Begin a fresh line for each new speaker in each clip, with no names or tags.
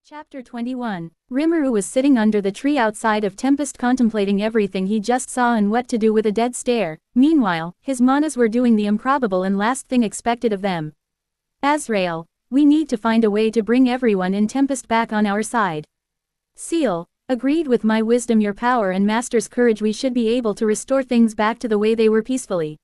Chapter 21. Rimuru was sitting under the tree outside of Tempest contemplating everything he just saw and what to do with a dead stare. Meanwhile, his manas were doing the improbable and last thing expected of them. Azrael, we need to find a way to bring everyone in Tempest back on our side. Seal, agreed with my wisdom, your power and master's courage, we should be able to restore things back to the way they were peacefully.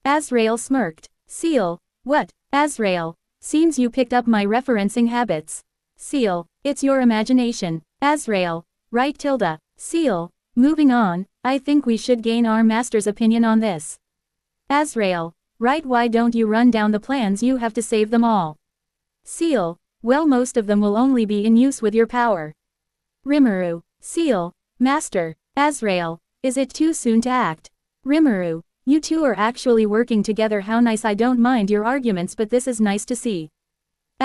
Azrael smirked. Seal, what, Azrael, seems you picked up my referencing habits. Seal, it's your imagination. Azrael, right Tilda. Seal, moving on, I think we should gain our master's opinion on this. Azrael, right, why don't you run down the plans you have to save them all? Seal, well, most of them will only be in use with your power. Rimuru, Seal, Master. Azrael, is it too soon to act? Rimuru, you two are actually working together, how nice. I don't mind your arguments, but this is nice to see.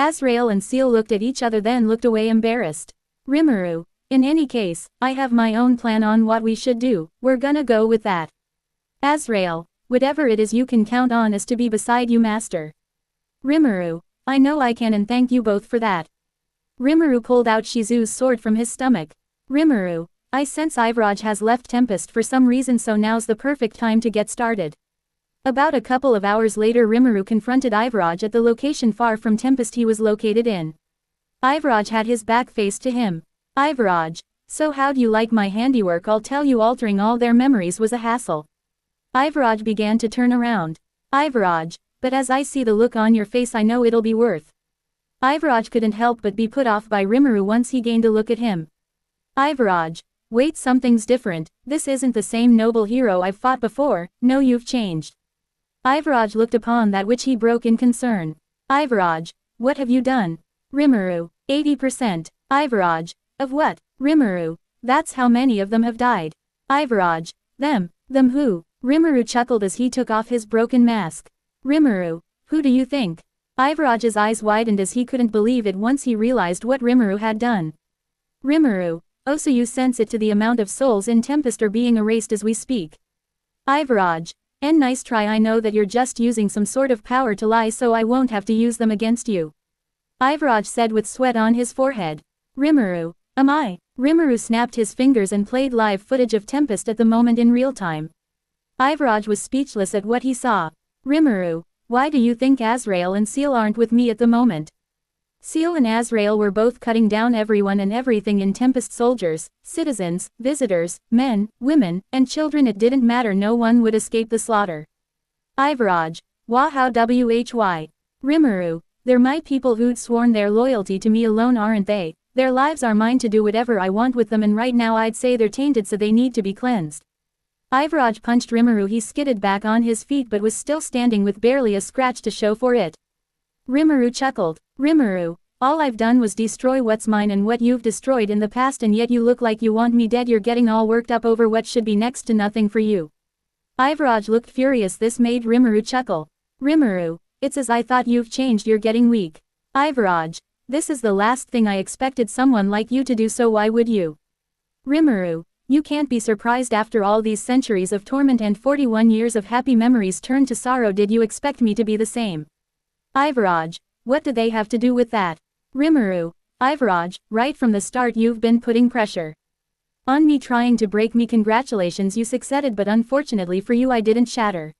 Azrael and Seal looked at each other, then looked away embarrassed. Rimuru, in any case, I have my own plan on what we should do, we're gonna go with that. Azrael, whatever it is you can count on us to be beside you, Master. Rimuru, I know I can, and thank you both for that. Rimuru pulled out Shizu's sword from his stomach. Rimuru, I sense Ivraj has left Tempest for some reason, so now's the perfect time to get started. About a couple of hours later, Rimuru confronted Ivraj at the location far from Tempest he was located in. Ivraj had his back faced to him. Ivraj, so how'd you like my handiwork? I'll tell you, altering all their memories was a hassle. Ivraj began to turn around. Ivraj, but as I see the look on your face, I know it'll be worth. Ivraj couldn't help but be put off by Rimuru once he gained a look at him. Ivraj, wait, something's different, this isn't the same noble hero I've fought before, no, you've changed. Ivraj looked upon that which he broke in concern. Ivraj, what have you done? Rimuru, 80%. Ivraj, of what? Rimuru, that's how many of them have died. Ivraj, them who? Rimuru chuckled as he took off his broken mask. Rimuru, who do you think? Ivraj's eyes widened as he couldn't believe it once he realized what Rimuru had done. Rimuru, oh, so you sense it, to the amount of souls in Tempest are being erased as we speak. Ivraj, and nice try. I know that you're just using some sort of power to lie, so I won't have to use them against you. Ivraj said with sweat on his forehead. Rimuru, am I? Rimuru snapped his fingers and played live footage of Tempest at the moment in real time. Ivraj was speechless at what he saw. Rimuru, why do you think Azrael and Seal aren't with me at the moment? Seal and Azrael were both cutting down everyone and everything in Tempest, soldiers, citizens, visitors, men, women, and children. It didn't matter, no one would escape the slaughter. Ivraj, wah how why? Rimuru, they're my people who'd sworn their loyalty to me alone, aren't they? Their lives are mine to do whatever I want with them, and right now I'd say they're tainted, so they need to be cleansed. Ivraj punched Rimuru. He skidded back on his feet but was still standing with barely a scratch to show for it. Rimuru chuckled. Rimuru, all I've done was destroy what's mine and what you've destroyed in the past, and yet you look like you want me dead. You're getting all worked up over what should be next to nothing for you. Ivraj looked furious. This made Rimuru chuckle. Rimuru, it's as I thought, you've changed, you're getting weak. Ivraj, this is the last thing I expected someone like you to do, so why would you? Rimuru, you can't be surprised after all these centuries of torment and 41 years of happy memories turned to sorrow. Did you expect me to be the same? Ivraj, what do they have to do with that? Rimuru, Ivraj, right from the start you've been putting pressure on me, trying to break me. Congratulations, you succeeded, but unfortunately for you I didn't shatter.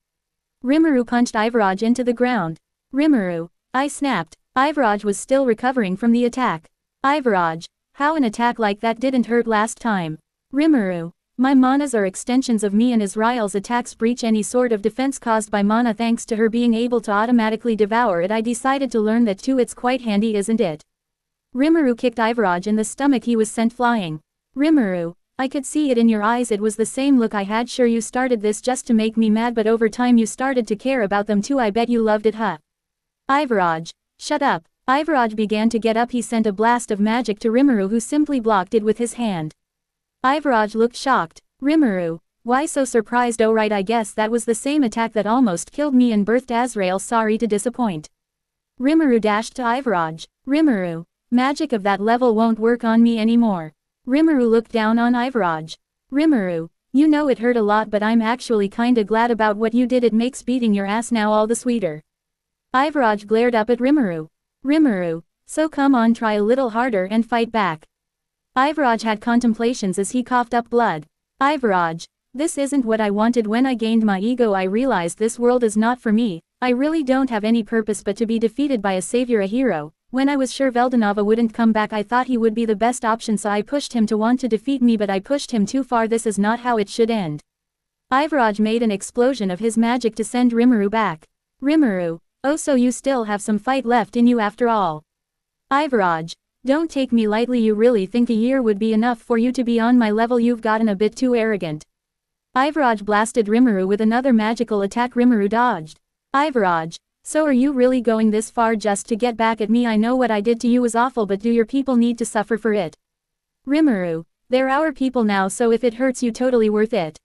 Rimuru punched Ivraj into the ground. Rimuru, I snapped. Ivraj was still recovering from the attack. Ivraj, how an attack like that didn't hurt last time? Rimuru, my manas are extensions of me, and Azrael's attacks breach any sort of defense caused by mana thanks to her being able to automatically devour it. I decided to learn that too. It's quite handy, isn't it? Rimuru kicked Ivraj in the stomach. He was sent flying. Rimuru, I could see it in your eyes. It was the same look I had. Sure, you started this just to make me mad, but over time you started to care about them too. I bet you loved it, huh? Ivraj, shut up. Ivraj began to get up. He sent a blast of magic to Rimuru, who simply blocked it with his hand. Ivraj looked shocked. Rimuru, why so surprised? Oh right, I guess that was the same attack that almost killed me and birthed Azrael. Sorry to disappoint. Rimuru dashed to Ivraj. Rimuru, magic of that level won't work on me anymore. Rimuru looked down on Ivraj. Rimuru, you know it hurt a lot, but I'm actually kinda glad about what you did. It makes beating your ass now all the sweeter. Ivraj glared up at Rimuru. Rimuru, So come on, try a little harder and fight back. Ivaraj had contemplations as he coughed up blood. Ivaraj, this isn't what I wanted. When I gained my ego, I realized this world is not for me. I really don't have any purpose but to be defeated by a savior, a hero. When I was sure Veldanova wouldn't come back, I thought he would be the best option, so I pushed him to want to defeat me, but I pushed him too far. This is not how it should end. Ivaraj made an explosion of his magic to send Rimuru back. Rimuru, oh, so you still have some fight left in you after all. Ivaraj, don't take me lightly. You really think a year would be enough for you to be on my level? You've gotten a bit too arrogant. Ivaraj blasted Rimuru with another magical attack. Rimuru dodged. Ivaraj, so are you really going this far just to get back at me? I know what I did to you was awful, but do your people need to suffer for it? Rimuru, they're our people now, so if it hurts you, totally worth it.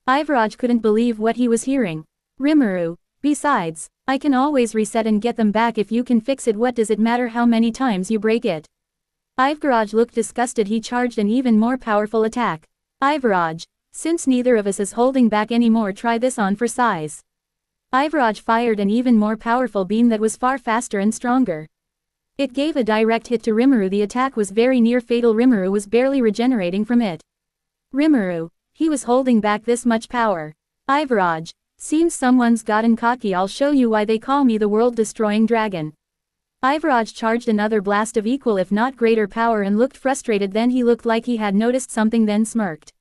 Ivaraj couldn't believe what he was hearing. Rimuru, besides, I can always reset and get them back if you can fix it. What does it matter how many times you break it? Ivaraj looked disgusted. He charged an even more powerful attack. Ivaraj, since neither of us is holding back anymore, try this on for size. Ivaraj fired an even more powerful beam that was far faster and stronger. It gave a direct hit to Rimuru. The attack was very near fatal. Rimuru was barely regenerating from it. Rimuru, he was holding back this much power. Ivaraj, seems someone's gotten cocky. I'll show you why they call me the world-destroying dragon. Ivaraj charged another blast of equal if not greater power and looked frustrated. Then he looked like he had noticed something, then smirked.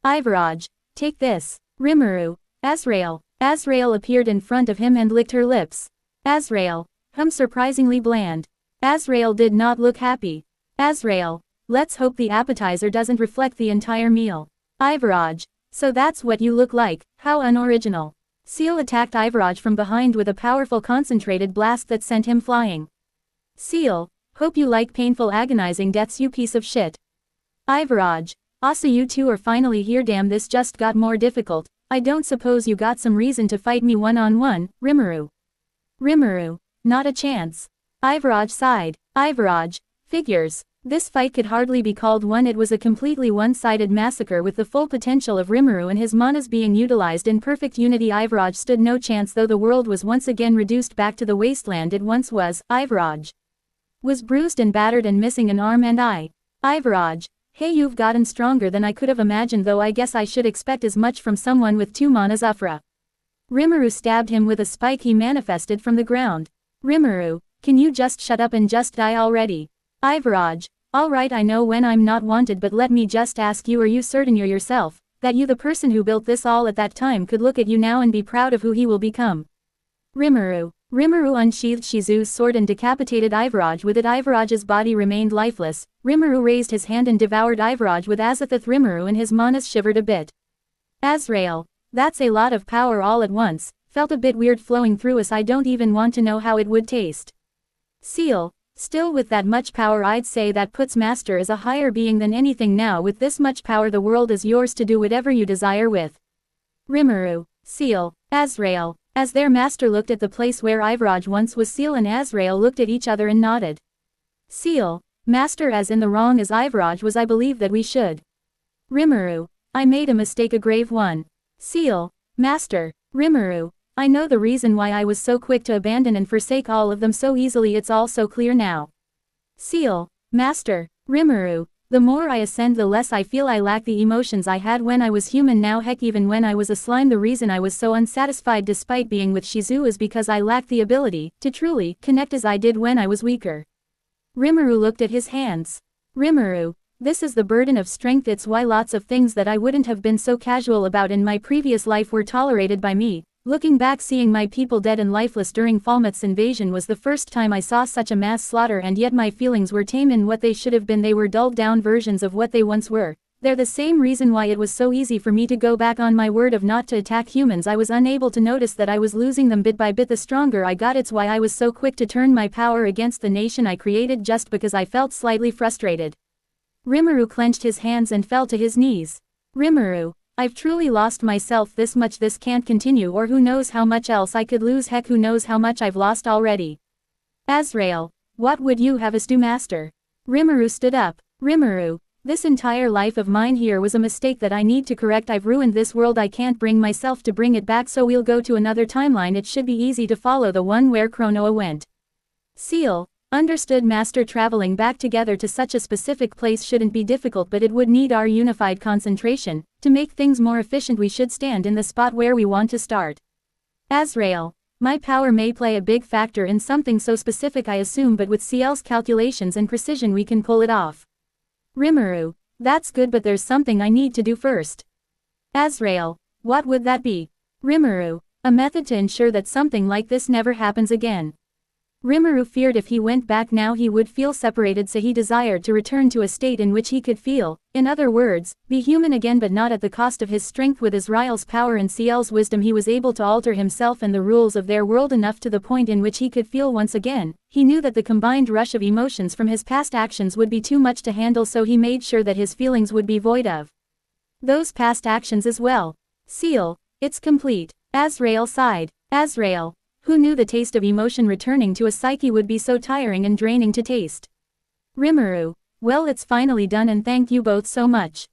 Ivaraj, take this. Rimuru, Azrael. Azrael appeared in front of him and licked her lips. Azrael, surprisingly bland. Azrael did not look happy. Azrael, let's hope the appetizer doesn't reflect the entire meal. Ivaraj, so that's what you look like, how unoriginal. Seal attacked Ivaraj from behind with a powerful concentrated blast that sent him flying. Seal, hope you like painful agonizing deaths, you piece of shit. Ivaraj, also you two are finally here. Damn, this just got more difficult. I don't suppose you got some reason to fight me one-on-one, Rimuru. Rimuru, not a chance. Ivaraj sighed. Ivaraj, figures. This fight could hardly be called one. It was a completely one-sided massacre with the full potential of Rimuru and his manas being utilized in perfect unity. Ivaraj stood no chance, though the world was once again reduced back to the wasteland it once was. Ivaraj was bruised and battered and missing an arm and eye. Ivaraj, hey, you've gotten stronger than I could have imagined, though I guess I should expect as much from someone with 2 manas. Ufra. Rimuru stabbed him with a spike he manifested from the ground. Rimuru, can you just shut up and just die already? Ivaraj, alright, I know when I'm not wanted, but let me just ask you, are you certain you're yourself, that you, the person who built this all at that time, could look at you now and be proud of who he will become? Rimuru. Rimuru unsheathed Shizu's sword and decapitated Ivaraj with it. Ivaraj's body remained lifeless. Rimuru raised his hand and devoured Ivaraj with Azathoth. Rimuru and his manas shivered a bit. Azrael, that's a lot of power all at once, felt a bit weird flowing through us. I don't even want to know how it would taste. Seal, still with that much power I'd say that puts Master as a higher being than anything. Now with this much power the world is yours to do whatever you desire with. Rimuru, Seal, Azrael. As their master looked at the place where Ivaraj once was, Seal and Azrael looked at each other and nodded. Seal, Master, as in the wrong as Ivaraj was, I believe that we should. Rimuru, I made a mistake, a grave one. Seal, Master. Rimuru, I know the reason why I was so quick to abandon and forsake all of them so easily. It's all so clear now. Seal, Master. Rimuru, the more I ascend the less I feel I lack the emotions I had when I was human. Now heck, even when I was a slime, the reason I was so unsatisfied despite being with Shizu is because I lacked the ability to truly connect as I did when I was weaker. Rimuru looked at his hands. Rimuru, this is the burden of strength. It's why lots of things that I wouldn't have been so casual about in my previous life were tolerated by me. Looking back, seeing my people dead and lifeless during Falmouth's invasion was the first time I saw such a mass slaughter, and yet my feelings were tame in what they should have been. They were dulled down versions of what they once were. They're the same reason why it was so easy for me to go back on my word of not to attack humans. I was unable to notice that I was losing them bit by bit the stronger I got. It's why I was so quick to turn my power against the nation I created just because I felt slightly frustrated. Rimuru clenched his hands and fell to his knees. Rimuru, I've truly lost myself this much. This can't continue, or who knows how much else I could lose. Heck, who knows how much I've lost already. Azrael, what would you have us do, Master? Rimuru stood up. Rimuru, this entire life of mine here was a mistake that I need to correct. I've ruined this world. I can't bring myself to bring it back, so we'll go to another timeline. It should be easy to follow, the one where Chronoa went. Seal, Understood, Master. Traveling back together to such a specific place shouldn't be difficult, but it would need our unified concentration. To make things more efficient, we should stand in the spot where we want to start. Azrael. My power may play a big factor in something so specific, I assume, but with CL's calculations and precision we can pull it off. Rimuru. That's good, but there's something I need to do first. Azrael. What would that be? Rimuru. A method to ensure that something like this never happens again. Rimuru feared if he went back now he would feel separated, so he desired to return to a state in which he could feel, in other words, be human again, but not at the cost of his strength. With Azrael's power and CL's wisdom he was able to alter himself and the rules of their world enough to the point in which he could feel once again. He knew that the combined rush of emotions from his past actions would be too much to handle, so he made sure that his feelings would be void of those past actions as well. Seal. It's complete. Azrael sighed. Azrael. Who knew the taste of emotion returning to a psyche would be so tiring and draining to taste? Rimuru. Well, it's finally done, and thank you both so much.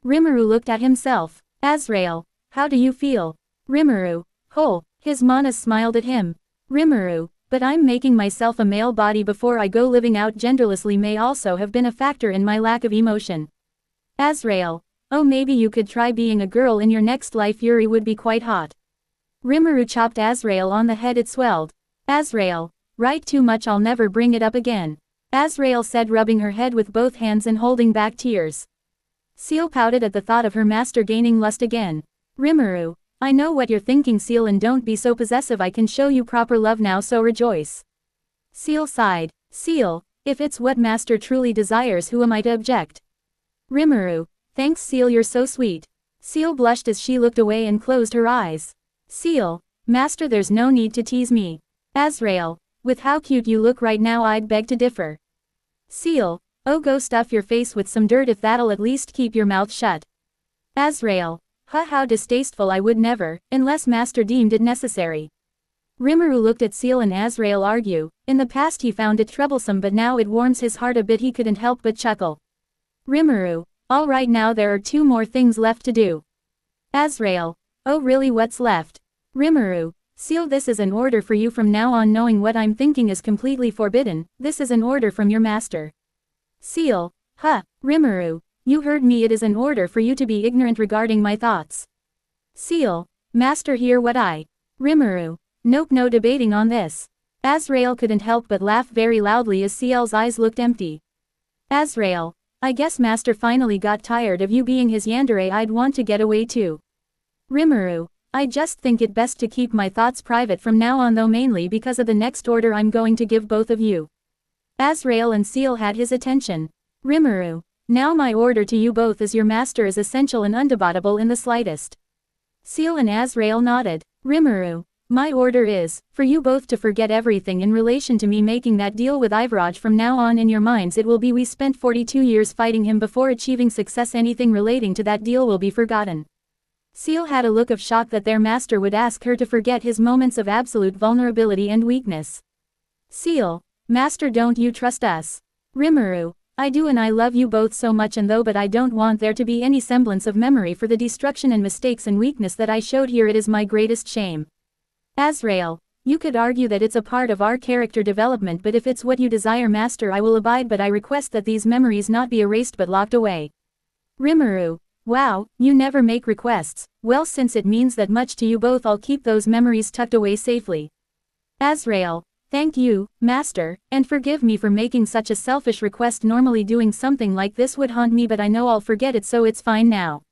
Rimuru looked at himself. Azrael. How do you feel? Rimuru. Oh. His manas smiled at him. Rimuru. But I'm making myself a male body before I go. Living out genderlessly may also have been a factor in my lack of emotion. Azrael. Oh, maybe you could try being a girl in your next life. Yuri would be quite hot. Rimuru chopped Azrael on the head. It swelled. Azrael. Right, too much, I'll never bring it up again. Azrael said, rubbing her head with both hands and holding back tears. Seal pouted at the thought of her master gaining lust again. Rimuru. I know what you're thinking, Seal, and don't be so possessive. I can show you proper love now, so rejoice. Seal sighed. Seal. If it's what master truly desires, who am I to object? Rimuru. Thanks, Seal, you're so sweet. Seal blushed as she looked away and closed her eyes. Seal. Master, there's no need to tease me. Azrael. With how cute you look right now, I'd beg to differ. Seal. Oh, go stuff your face with some dirt if that'll at least keep your mouth shut. Azrael. How distasteful, I would never, unless master deemed it necessary. Rimuru looked at Seal and Azrael argue. In the past he found it troublesome, but now it warms his heart a bit. He couldn't help but chuckle. Rimuru. All right, now there are 2 more things left to do. Azrael. Oh really, what's left? Rimuru. Seal, this is an order for you from now on. Knowing what I'm thinking is completely forbidden. This is an order from your master. Seal. Rimuru. You heard me, it is an order for you to be ignorant regarding my thoughts. Seal. Master, hear what I. Rimuru. Nope, no debating on this. Azrael couldn't help but laugh very loudly as Seal's eyes looked empty. Azrael. I guess master finally got tired of you being his yandere. I'd want to get away too. Rimuru. I just think it best to keep my thoughts private from now on, though mainly because of the next order I'm going to give both of you. Azrael and Seal had his attention. Rimuru. Now my order to you both as your master is essential and undebatable in the slightest. Seal and Azrael nodded. Rimuru. My order is, for you both to forget everything in relation to me making that deal with Ivaraj. From now on in your minds it will be we spent 42 years fighting him before achieving success. Anything relating to that deal will be forgotten. Seal had a look of shock that their master would ask her to forget his moments of absolute vulnerability and weakness. Seal. Master, don't you trust us? Rimuru. I do, and I love you both so much, and though but I don't want there to be any semblance of memory for the destruction and mistakes and weakness that I showed here. It is my greatest shame. Azrael. You could argue that it's a part of our character development, but if it's what you desire, master, I will abide, but I request that these memories not be erased but locked away. Rimuru. Wow, you never make requests. Well, since it means that much to you both, I'll keep those memories tucked away safely. Azrael. Thank you, master, and forgive me for making such a selfish request. Normally doing something like this would haunt me, but I know I'll forget it, so it's fine now.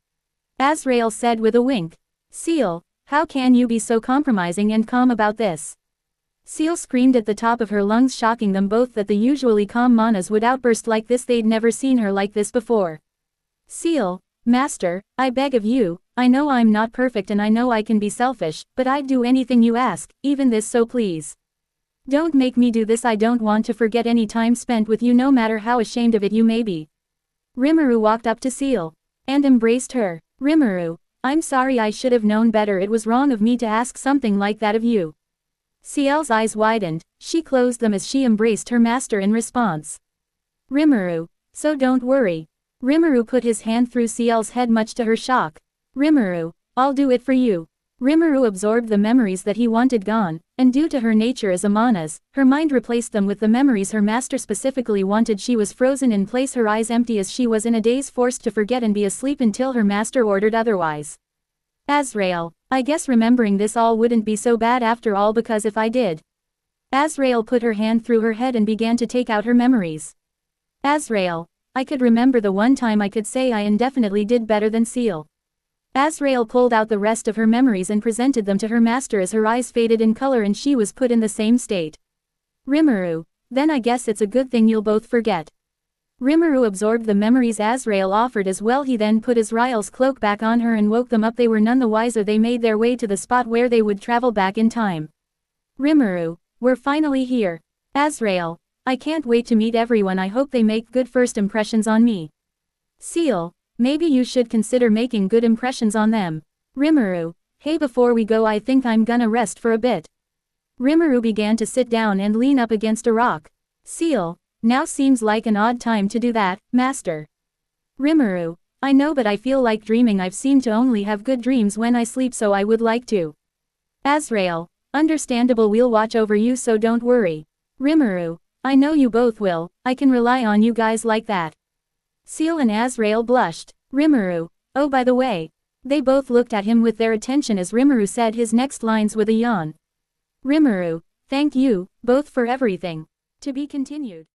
Azrael said with a wink. Seal. How can you be so compromising and calm about this? Seal screamed at the top of her lungs, shocking them both that the usually calm manas would outburst like this. They'd never seen her like this before. Seal. Master, I beg of you, I know I'm not perfect and I know I can be selfish, but I'd do anything you ask, even this, so please. Don't make me do this. I don't want to forget any time spent with you, no matter how ashamed of it you may be. Rimuru walked up to Seal and embraced her. Rimuru. I'm sorry, I should have known better. It was wrong of me to ask something like that of you. Seal's eyes widened. She closed them as she embraced her master in response. Rimuru. So don't worry. Rimuru put his hand through Seal's head, much to her shock. Rimuru. I'll do it for you. Rimuru absorbed the memories that he wanted gone, And due to her nature as a Mana's, her mind replaced them with the memories her master specifically wanted. She was frozen in place, her eyes empty as she was in a daze, forced to forget and be asleep until her master ordered otherwise. Azrael, I guess remembering this all wouldn't be so bad after all, because if I did. Azrael put her hand through her head and began to take out her memories. Azrael, I could remember the one time I could say I indefinitely did better than Seal. Azrael pulled out the rest of her memories and presented them to her master as her eyes faded in color and she was put in the same state. Rimuru, then I guess it's a good thing you'll both forget. Rimuru absorbed the memories Azrael offered as well. He then put Azrael's cloak back on her and woke them up. They were none the wiser. They made their way to the spot where they would travel back in time. Rimuru, we're finally here. Azrael, I can't wait to meet everyone. I hope they make good first impressions on me. Seal, maybe you should consider making good impressions on them. Rimuru, hey, before we go I think I'm gonna rest for a bit. Rimuru began to sit down and lean up against a rock. Seal, now seems like an odd time to do that, master. Rimuru, I know, but I feel like dreaming. I've seemed to only have good dreams when I sleep, so I would like to. Azrael, understandable, we'll watch over you, so don't worry. Rimuru, I know you both will, I can rely on you guys like that. Seal and Azrael blushed. Rimuru, oh by the way. They both looked at him with their attention as Rimuru said his next lines with a yawn. Rimuru, thank you, both for everything. To be continued.